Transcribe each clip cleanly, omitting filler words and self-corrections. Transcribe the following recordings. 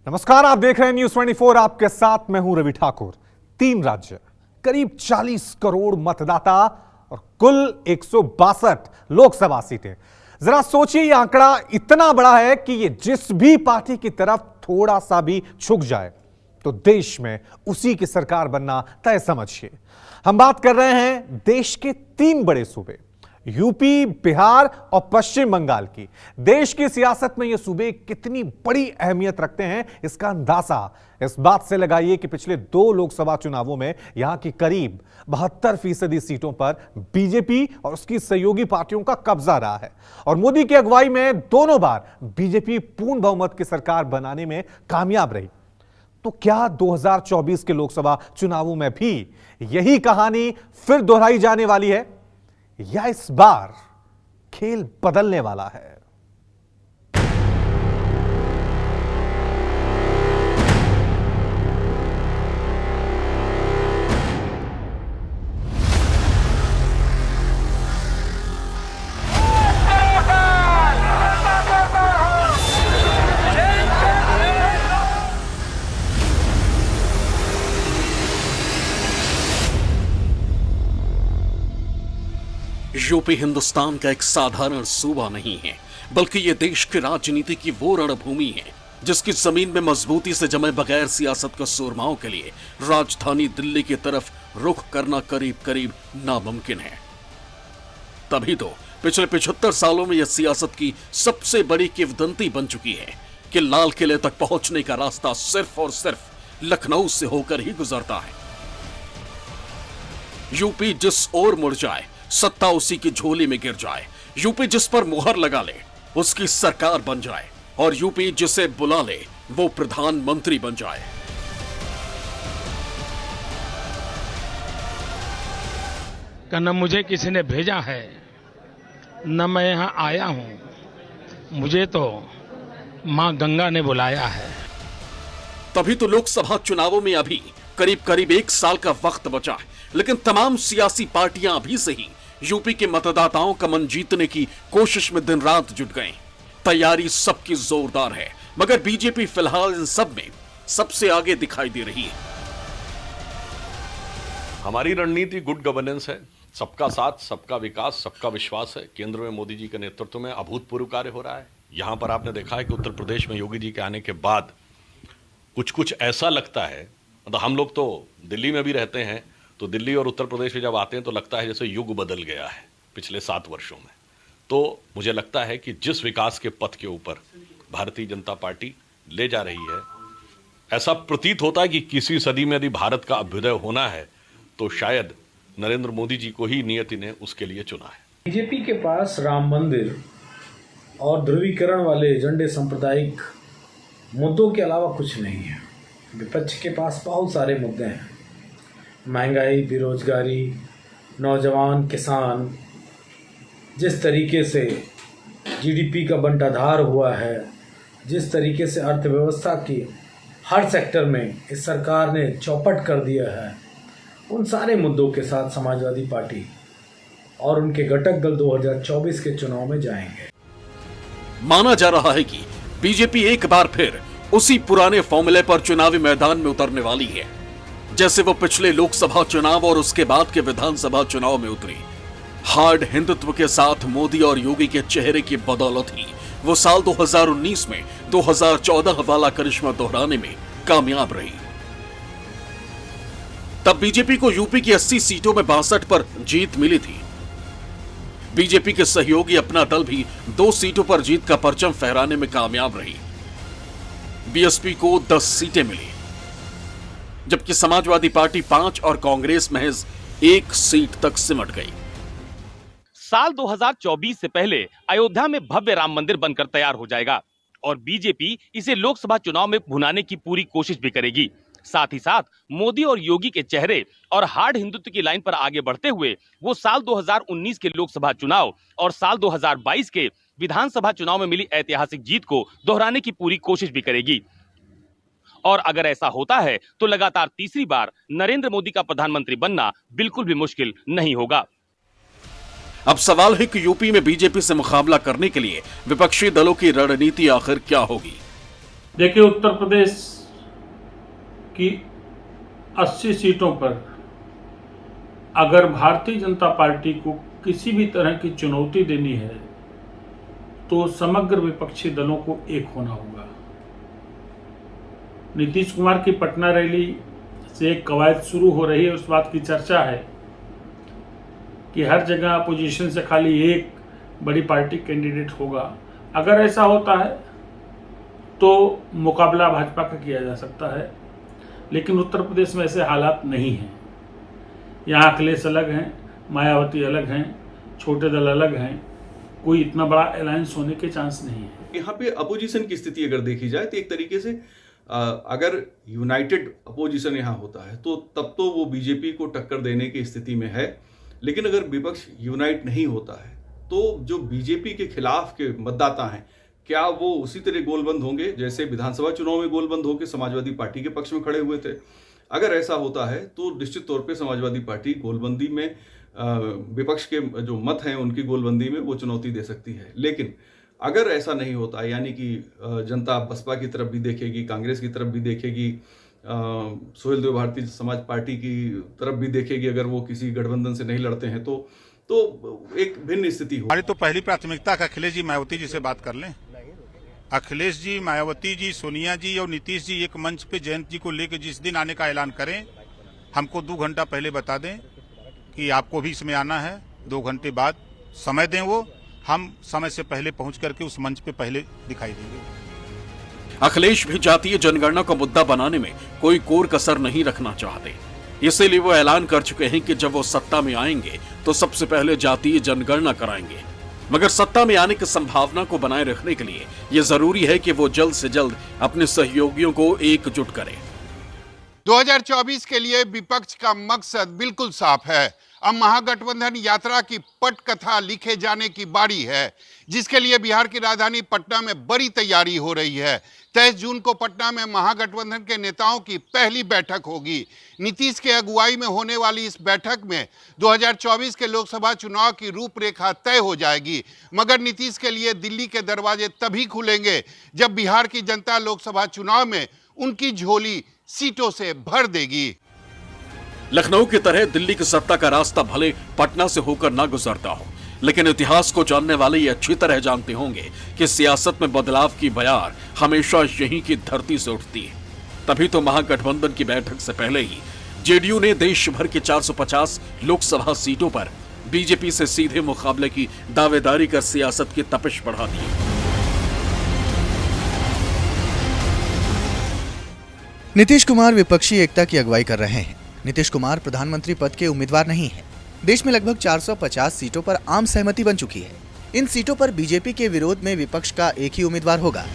नमस्कार, आप देख रहे हैं न्यूज 24। आपके साथ मैं हूं रवि ठाकुर। 3 राज्य, करीब 40 करोड़ मतदाता और कुल 162 लोकसभा सीटें। जरा सोचिए, यह आंकड़ा इतना बड़ा है कि ये जिस भी पार्टी की तरफ थोड़ा सा भी झुक जाए तो देश में उसी की सरकार बनना तय समझिए। हम बात कर रहे हैं देश के 3 बड़े सूबे, यूपी, बिहार और पश्चिम बंगाल की। देश की सियासत में ये सूबे कितनी बड़ी अहमियत रखते हैं, इसका अंदाजा इस बात से लगाइए कि पिछले 2 लोकसभा चुनावों में यहां की करीब 72% सीटों पर बीजेपी और उसकी सहयोगी पार्टियों का कब्जा रहा है और मोदी की अगुवाई में दोनों बार बीजेपी पूर्ण बहुमत की सरकार बनाने में कामयाब रही। तो क्या 2024 के लोकसभा चुनावों में भी यही कहानी फिर दोहराई जाने वाली है या इस बार खेल बदलने वाला है? यूपी हिंदुस्तान का एक साधारण सूबा नहीं है, बल्कि यह देश की राजनीति की वो रणभूमि है जिसकी जमीन में मजबूती से जमे बगैर सियासत के सूरमाओं के लिए राजधानी दिल्ली की तरफ रुख करना करीब करीब नामुमकिन है। तभी तो पिछले 75 सालों में यह सियासत की सबसे बड़ी किंवदंती बन चुकी है कि लाल किले तक पहुंचने का रास्ता सिर्फ और सिर्फ लखनऊ से होकर ही गुजरता है। यूपी जिस ओर मुड़ जाए, सत्ता उसी की झोली में गिर जाए। यूपी जिस पर मुहर लगा ले, उसकी सरकार बन जाए और यूपी जिसे बुला ले, वो प्रधानमंत्री बन जाए। न मुझे किसी ने भेजा है, न मैं यहां आया हूं, मुझे तो मां गंगा ने बुलाया है। तभी तो लोकसभा चुनावों में अभी करीब करीब 1 साल का वक्त बचा है, लेकिन तमाम सियासी पार्टियां अभी से ही यूपी के मतदाताओं का मन जीतने की कोशिश में दिन रात जुट गए। तैयारी सबकी जोरदार है, मगर बीजेपी फिलहाल इन सब में सबसे आगे दिखाई दे रही है। हमारी रणनीति गुड गवर्नेंस है, सबका साथ, सबका विकास, सबका विश्वास है। केंद्र में मोदी जी के नेतृत्व में अभूतपूर्व कार्य हो रहा है। यहां पर आपने देखा है कि उत्तर प्रदेश में योगी जी के आने के बाद कुछ कुछ ऐसा लगता है, मतलब हम लोग तो दिल्ली में भी रहते हैं, तो दिल्ली और उत्तर प्रदेश में जब आते हैं तो लगता है जैसे युग बदल गया है पिछले 7 वर्षों में। तो मुझे लगता है कि जिस विकास के पथ के ऊपर भारतीय जनता पार्टी ले जा रही है, ऐसा प्रतीत होता है कि किसी सदी में यदि भारत का अभ्युदय होना है तो शायद नरेंद्र मोदी जी को ही नियति ने उसके लिए चुना है। बीजेपी के पास राम मंदिर और ध्रुवीकरण वाले एजेंडे सांप्रदायिक मुद्दों के अलावा कुछ नहीं है। विपक्ष के पास बहुत सारे मुद्दे हैं, महंगाई, बेरोजगारी, नौजवान, किसान। जिस तरीके से जीडीपी का बंटाधार हुआ है, जिस तरीके से अर्थव्यवस्था की हर सेक्टर में इस सरकार ने चौपट कर दिया है, उन सारे मुद्दों के साथ समाजवादी पार्टी और उनके घटक दल 2024 के चुनाव में जाएंगे। माना जा रहा है कि बीजेपी एक बार फिर उसी पुराने फॉर्मूले पर चुनावी मैदान में उतरने वाली है, जैसे वो पिछले लोकसभा चुनाव और उसके बाद के विधानसभा चुनाव में उतरी। हार्ड हिंदुत्व के साथ मोदी और योगी के चेहरे की बदौलत ही वो साल 2019 में 2014 वाला करिश्मा दोहराने में कामयाब रही। तब बीजेपी को यूपी की 80 सीटों में 62 पर जीत मिली थी। बीजेपी के सहयोगी अपना दल भी 2 सीटों पर जीत का परचम फहराने में कामयाब रही। बीएसपी को 10 सीटें मिली, जबकि समाजवादी पार्टी 5 और कांग्रेस महज 1 सीट तक सिमट गई। साल 2024 से पहले अयोध्या में भव्य राम मंदिर बनकर तैयार हो जाएगा और बीजेपी इसे लोकसभा चुनाव में भुनाने की पूरी कोशिश भी करेगी। साथ ही साथ मोदी और योगी के चेहरे और हार्ड हिंदुत्व की लाइन पर आगे बढ़ते हुए वो साल 2019 के लोकसभा चुनाव और साल 2022 के विधानसभा चुनाव में मिली ऐतिहासिक जीत को दोहराने की पूरी कोशिश भी करेगी। और अगर ऐसा होता है तो लगातार तीसरी बार नरेंद्र मोदी का प्रधानमंत्री बनना बिल्कुल भी मुश्किल नहीं होगा। अब सवाल है कि यूपी में बीजेपी से मुकाबला करने के लिए विपक्षी दलों की रणनीति आखिर क्या होगी। देखिए, उत्तर प्रदेश की 80 सीटों पर अगर भारतीय जनता पार्टी को किसी भी तरह की चुनौती देनी है तो समग्र विपक्षी दलों को एक होना होगा। नीतीश कुमार की पटना रैली से एक कवायद शुरू हो रही है। उस बात की चर्चा है कि हर जगह अपोजिशन से खाली एक बड़ी पार्टी कैंडिडेट होगा। अगर ऐसा होता है तो मुकाबला भाजपा का किया जा सकता है, लेकिन उत्तर प्रदेश में ऐसे हालात नहीं हैं। यहाँ अखिलेश अलग हैं, मायावती अलग हैं, छोटे दल अलग हैं, कोई इतना बड़ा अलायंस होने के चांस नहीं है। यहाँ पे अपोजिशन की स्थिति अगर देखी जाए तो एक तरीके से अगर यूनाइटेड अपोजिशन यहाँ होता है तो तब तो वो बीजेपी को टक्कर देने की स्थिति में है, लेकिन अगर विपक्ष यूनाइट नहीं होता है तो जो बीजेपी के खिलाफ के मतदाता हैं, क्या वो उसी तरह गोलबंद होंगे जैसे विधानसभा चुनाव में गोलबंद होकर समाजवादी पार्टी के पक्ष में खड़े हुए थे? अगर ऐसा होता है तो निश्चित तौर पे समाजवादी पार्टी गोलबंदी में विपक्ष के जो मत हैं उनकी गोलबंदी में वो चुनौती दे सकती है। लेकिन अगर ऐसा नहीं होता, यानी कि जनता बसपा की तरफ भी देखेगी, कांग्रेस की तरफ भी देखेगी, सुहेल देव भारतीय समाज पार्टी की तरफ भी देखेगी, अगर वो किसी गठबंधन से नहीं लड़ते हैं तो एक भिन्न स्थिति हो। हमारी तो पहली प्राथमिकता अखिलेश जी मायावती जी से बात कर लें। अखिलेश जी, मायावती जी, सोनिया जी और नीतीश जी एक मंच पे जयंत जी को लेकर जिस दिन आने का ऐलान करें, हमको 2 घंटा पहले बता दें कि आपको भी इसमें आना है। 2 घंटे बाद समय दें, वो हम समय से पहले पहुंच करके उस मंच पे पहले दिखाई देंगे। अखिलेश भी जातीय जनगणना को मुद्दा बनाने में कोई कोर कसर नहीं रखना चाहते, इसीलिए वो ऐलान कर चुके हैं कि जब वो सत्ता में आएंगे तो सबसे पहले जातीय जनगणना कराएंगे। मगर सत्ता में आने की संभावना को बनाए रखने के लिए ये जरूरी है कि वो जल्द से जल्द अपने सहयोगियों को एकजुट करें। 2024 के लिए विपक्ष का मकसद बिल्कुल साफ है। अब महागठबंधन यात्रा की पटकथा लिखे जाने की बारी है, जिसके लिए बिहार की राजधानी पटना में बड़ी तैयारी हो रही है। 23 जून को पटना में महागठबंधन के नेताओं की पहली बैठक होगी। नीतीश के अगुवाई में होने वाली इस बैठक में 2024 के लोकसभा चुनाव की रूपरेखा तय हो जाएगी। मगर नीतीश के लिए दिल्ली के दरवाजे तभी खुलेंगे जब बिहार की जनता लोकसभा चुनाव में उनकी झोली सीटों से भर देगी। लखनऊ की तरह दिल्ली की सत्ता का रास्ता भले पटना से होकर ना गुजरता हो, लेकिन इतिहास को जानने वाले ये अच्छी तरह जानते होंगे कि सियासत में बदलाव की बयार हमेशा यहीं की धरती से उठती है। तभी तो महागठबंधन की बैठक से पहले ही जेडीयू ने देश भर की 450 लोकसभा सीटों पर बीजेपी से सीधे मुकाबले की दावेदारी कर सियासत की तपिश बढ़ा दी। नीतीश कुमार विपक्षी एकता की अगुवाई कर रहे हैं। नीतीश कुमार प्रधानमंत्री पद के उम्मीदवार नहीं हैं। देश में लगभग 450 सीटों पर आम सहमति बन चुकी है। इन सीटों पर बीजेपी के विरोध में विपक्ष का एक ही उम्मीदवार होगा।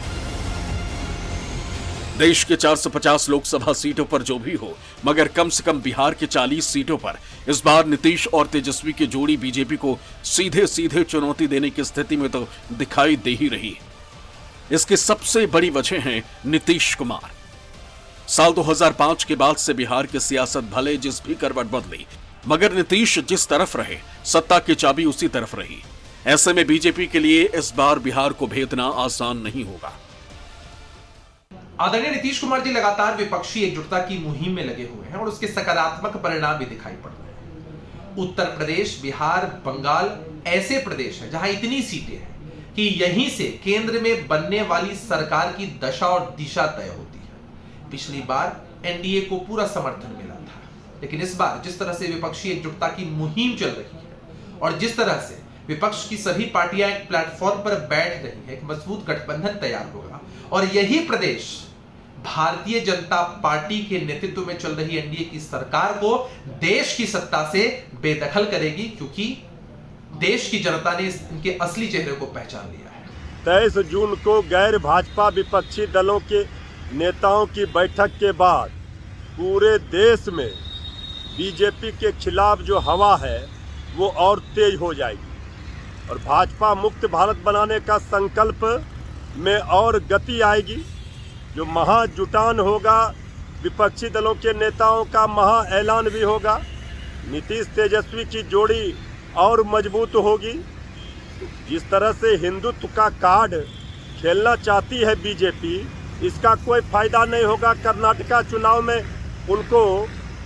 देश के 450 लोकसभा सीटों पर जो भी हो, मगर कम से कम बिहार के 40 सीटों पर इस बार नीतीश और तेजस्वी की जोड़ी बीजेपी को सीधे सीधे चुनौती देने की स्थिति में तो दिखाई दे ही रही है। इसकी सबसे बड़ी वजह है नीतीश कुमार। साल 2005 के बाद से बिहार की सियासत भले जिस भी करवट बदली, मगर नीतीश जिस तरफ रहे सत्ता की चाबी उसी तरफ रही। ऐसे में बीजेपी के लिए इस बार बिहार को भेदना आसान नहीं होगा। आदरणीय नीतीश कुमार जी लगातार विपक्षी एकजुटता की मुहिम में लगे हुए हैं और उसके सकारात्मक परिणाम भी दिखाई पड़ रहे हैं। उत्तर प्रदेश, बिहार, बंगाल ऐसे प्रदेश हैं जहां इतनी सीटें हैं कि यहीं से केंद्र में बनने वाली सरकार की दशा और दिशा तय होती है। पिछली बार एनडीए को पूरा समर्थन मिला था, लेकिन इस बार जिस तरह से विपक्षी एकजुटता की मुहिम चल रही है और जिस तरह से विपक्ष की सभी पार्टियां एक प्लेटफॉर्म पर बैठ रही है, एक मजबूत गठबंधन तैयार होगा और यही प्रदेश भारतीय जनता पार्टी के नेतृत्व में चल रही एनडीए की सरकार को देश की सत्ता से बेदखल करेगी, क्योंकि देश की जनता ने इनके असली चेहरे को पहचान लिया है। 23 जून को गैर भाजपा विपक्षी दलों के नेताओं की बैठक के बाद पूरे देश में बीजेपी के खिलाफ जो हवा है वो और तेज हो जाएगी और भाजपा मुक्त भारत बनाने का संकल्प में और गति आएगी। जो महाजुटान होगा, विपक्षी दलों के नेताओं का महा ऐलान भी होगा। नीतीश तेजस्वी की जोड़ी और मजबूत होगी। जिस तरह से हिंदुत्व का कार्ड खेलना चाहती है बीजेपी, इसका कोई फायदा नहीं होगा। कर्नाटका चुनाव में उनको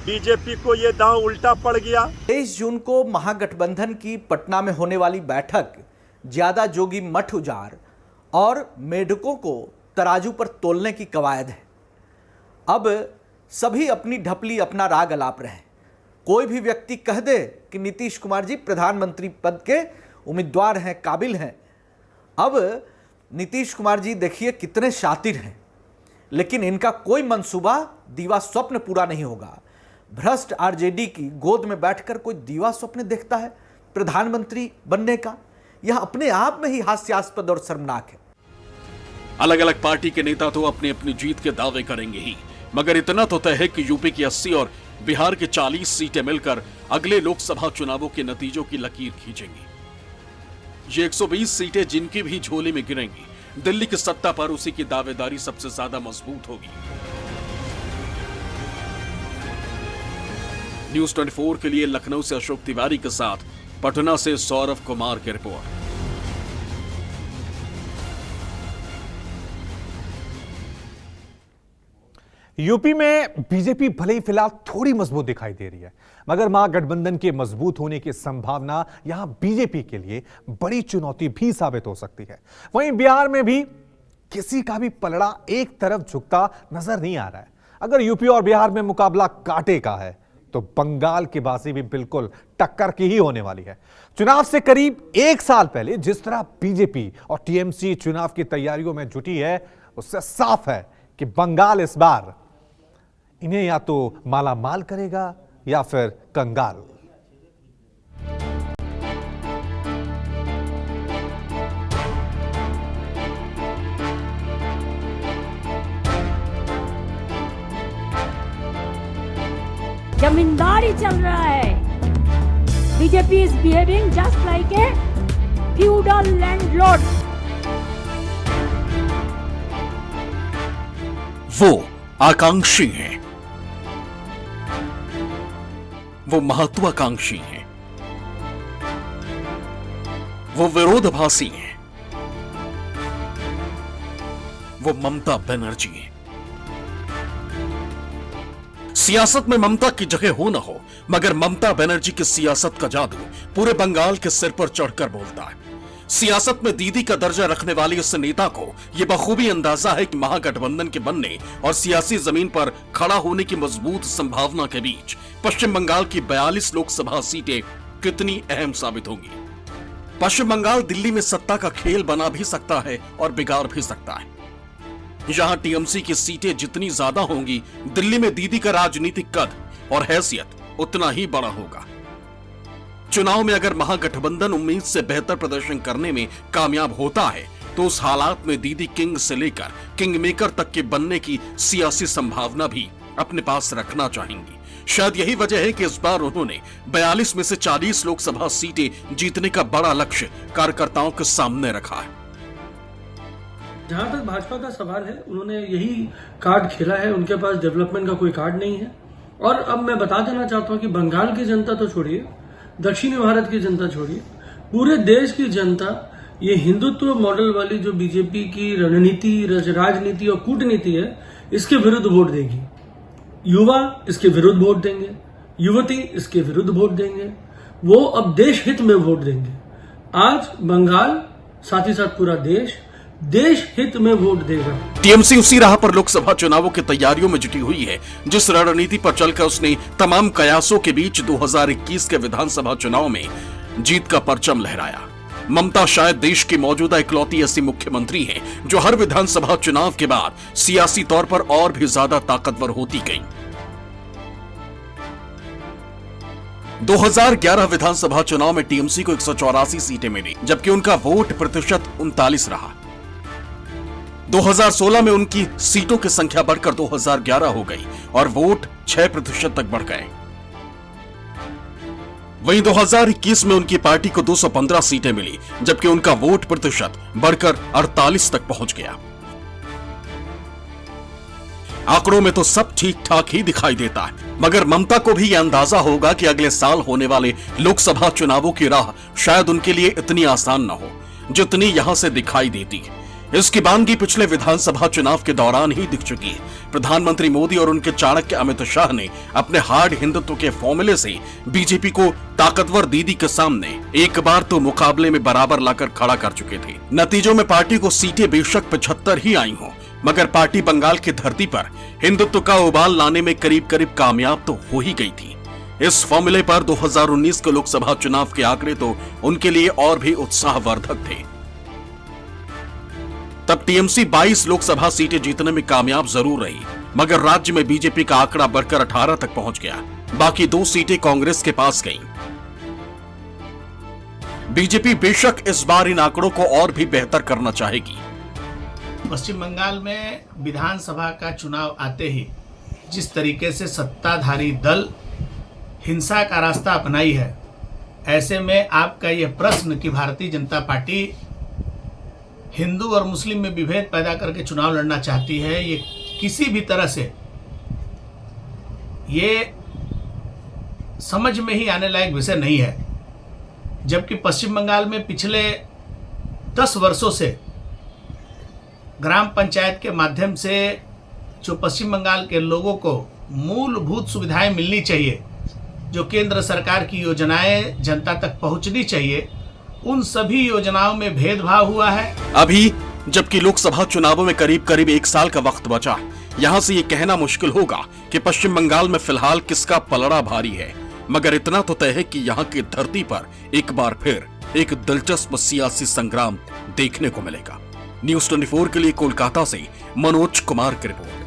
बीजेपी को ये दांव उल्टा पड़ गया। 23 जून को महागठबंधन की पटना में होने वाली बैठक ज्यादा जोगी मठ उजाड़ और मेढकों को तराजू पर तोलने की कवायद है। अब सभी अपनी ढपली अपना राग अलाप रहे हैं। कोई भी व्यक्ति कह दे कि नीतीश कुमार जी प्रधानमंत्री पद के उम्मीदवार हैं, काबिल हैं। अब नीतीश कुमार जी देखिए कितने शातिर हैं, लेकिन इनका कोई मंसूबा दीवा स्वप्न पूरा नहीं होगा। भ्रष्ट आरजेडी की गोद में बैठकर कोई दीवा स्वप्न देखता है प्रधानमंत्री बनने का? यह अपने आप में ही हास्यास्पद और शर्मनाक है। अलग अलग पार्टी के नेता तो अपनी अपनी जीत के दावे करेंगे ही, मगर इतना तो तय है कि यूपी की 80 और बिहार की 40 सीटें मिलकर अगले लोकसभा चुनावों के नतीजों की लकीर खींचेंगी। ये 120 सीटें जिनकी भी झोली में गिरेंगी, दिल्ली की सत्ता पर उसी की दावेदारी सबसे ज्यादा मजबूत होगी। न्यूज 24 के लिए लखनऊ से अशोक तिवारी के साथ पटना से सौरभ कुमार की रिपोर्ट। यूपी में बीजेपी भले ही फिलहाल थोड़ी मजबूत दिखाई दे रही है, मगर महागठबंधन के मजबूत होने की संभावना यहां बीजेपी के लिए बड़ी चुनौती भी साबित हो सकती है। वहीं बिहार में भी किसी का भी पलड़ा एक तरफ झुकता नजर नहीं आ रहा है। अगर यूपी और बिहार में मुकाबला कांटे का है तो बंगाल की बाजी भी बिल्कुल टक्कर की ही होने वाली है। चुनाव से करीब एक साल पहले जिस तरह बीजेपी और टीएमसी चुनाव की तैयारियों में जुटी है, उससे साफ है कि बंगाल इस बार इन्हें या तो माला माल करेगा या फिर कंगाल। जमींदारी चल रहा है। BJP is behaving just like a feudal landlord. वो आकांक्षी हैं, वो महत्वाकांक्षी हैं, वो विरोधाभासी हैं, वो ममता बनर्जी हैं। सियासत में ममता की जगह हो ना हो, मगर ममता बनर्जी की सियासत का जादू पूरे बंगाल के सिर पर चढ़कर बोलता है। सियासत में दीदी का दर्जा रखने वाले इस नेता को यह बखूबी अंदाजा है कि महागठबंधन के बनने और सियासी जमीन पर खड़ा होने की मजबूत संभावना के बीच पश्चिम बंगाल की 42 लोकसभा सीटें कितनी अहम साबित होंगी। पश्चिम बंगाल दिल्ली में सत्ता का खेल बना भी सकता है और बिगाड़ भी सकता है। यहां टीएमसी की सीटें जितनी ज्यादा होंगी, दिल्ली में दीदी का राजनीतिक कद और हैसियत उतना ही बड़ा होगा। चुनाव में अगर महागठबंधन उम्मीद से बेहतर प्रदर्शन करने में कामयाब होता है तो उस हालात में दीदी किंग से लेकर किंग मेकर तक के बनने की सियासी संभावना भी अपने पास रखना चाहेंगी। शायद यही वजह है कि इस बार उन्होंने 42 में से 40 लोकसभा सीटें जीतने का बड़ा लक्ष्य कार्यकर्ताओं के सामने रखा है। जहां तक भाजपा का सवाल है, उन्होंने यही कार्ड खेला है। उनके पास डेवलपमेंट का कोई कार्ड नहीं है। और अब मैं बता देना चाहता हूं कि बंगाल की जनता तो छोड़िए, दक्षिणी भारत की जनता छोड़िए, पूरे देश की जनता ये हिंदुत्व मॉडल वाली जो बीजेपी की रणनीति, राजनीति और कूटनीति है, इसके विरुद्ध वोट देगी। युवा इसके विरुद्ध वोट देंगे, युवती इसके विरुद्ध वोट देंगे। वो अब देश हित में वोट देंगे। आज बंगाल, साथ ही साथ पूरा देश हित में वोट देगा। टीएमसी उसी राह पर लोकसभा चुनावों की तैयारियों में जुटी हुई है जिस रणनीति पर चलकर उसने तमाम कयासों के बीच 2021 के विधानसभा चुनाव में जीत का परचम लहराया। ममता शायद देश की मौजूदा इकलौती ऐसी मुख्यमंत्री हैं जो हर विधानसभा चुनाव के बाद सियासी तौर पर और भी ज्यादा ताकतवर होती गई। 2011 विधानसभा चुनाव में टीएमसी को 184 सीटें मिली, जबकि उनका वोट प्रतिशत 39 रहा। 2016 में उनकी सीटों की संख्या बढ़कर 2011 हो गई और वोट 6% तक बढ़ गए। वहीं 2021 में उनकी पार्टी को 215 सीटें मिली, जबकि उनका वोट प्रतिशत बढ़कर 48 तक पहुंच गया। आंकड़ों में तो सब ठीक ठाक ही दिखाई देता है, मगर ममता को भी यह अंदाजा होगा कि अगले साल होने वाले लोकसभा चुनावों की राह शायद उनके लिए इतनी आसान न हो जितनी यहां से दिखाई देती है। इसकी बानगी पिछले विधानसभा चुनाव के दौरान ही दिख चुकी है। प्रधानमंत्री मोदी और उनके चाणक्य अमित शाह ने अपने हार्ड हिंदुत्व के फॉर्मूले से बीजेपी को ताकतवर दीदी के सामने एक बार तो मुकाबले में बराबर लाकर खड़ा कर चुके थे। नतीजों में पार्टी को सीटें बेशक 75 ही आई हों, मगर पार्टी बंगाल की धरती पर हिंदुत्व का उबाल लाने में करीब करीब कामयाब तो हो ही गई थी। इस फॉर्मूले पर 2019 के लोकसभा चुनाव के आंकड़े तो उनके लिए और भी उत्साहवर्धक थे। तब टीएमसी 22 लोकसभा सीटें जीतने में कामयाब जरूर रही, मगर राज्य में बीजेपी का आंकड़ा बढ़कर 18 तक पहुंच गया। बाकी 2 सीटें कांग्रेस के पास गईं। बीजेपी बेशक इस बार इन आंकड़ों को और भी बेहतर करना चाहेगी। पश्चिम बंगाल में विधानसभा का चुनाव आते ही जिस तरीके से सत्ताधारी दल हिंसा का रास्ता अपनाई है, ऐसे में आपका यह प्रश्न कि भारतीय जनता पार्टी हिंदू और मुस्लिम में विभेद पैदा करके चुनाव लड़ना चाहती है, ये किसी भी तरह से ये समझ में ही आने लायक विषय नहीं है। जबकि पश्चिम बंगाल में पिछले 10 वर्षों से ग्राम पंचायत के माध्यम से जो पश्चिम बंगाल के लोगों को मूलभूत सुविधाएं मिलनी चाहिए, जो केंद्र सरकार की योजनाएं जनता तक पहुंचनी चाहिए, उन सभी योजनाओं में भेदभाव हुआ है। अभी जबकि लोकसभा चुनावों में करीब करीब 1 साल का वक्त बचा, यहां से ये कहना मुश्किल होगा कि पश्चिम बंगाल में फिलहाल किसका पलड़ा भारी है, मगर इतना तो तय है कि यहां की धरती पर एक बार फिर एक दिलचस्प सियासी संग्राम देखने को मिलेगा। न्यूज़ 24 के लिए कोलकाता से मनोज कुमार की रिपोर्ट।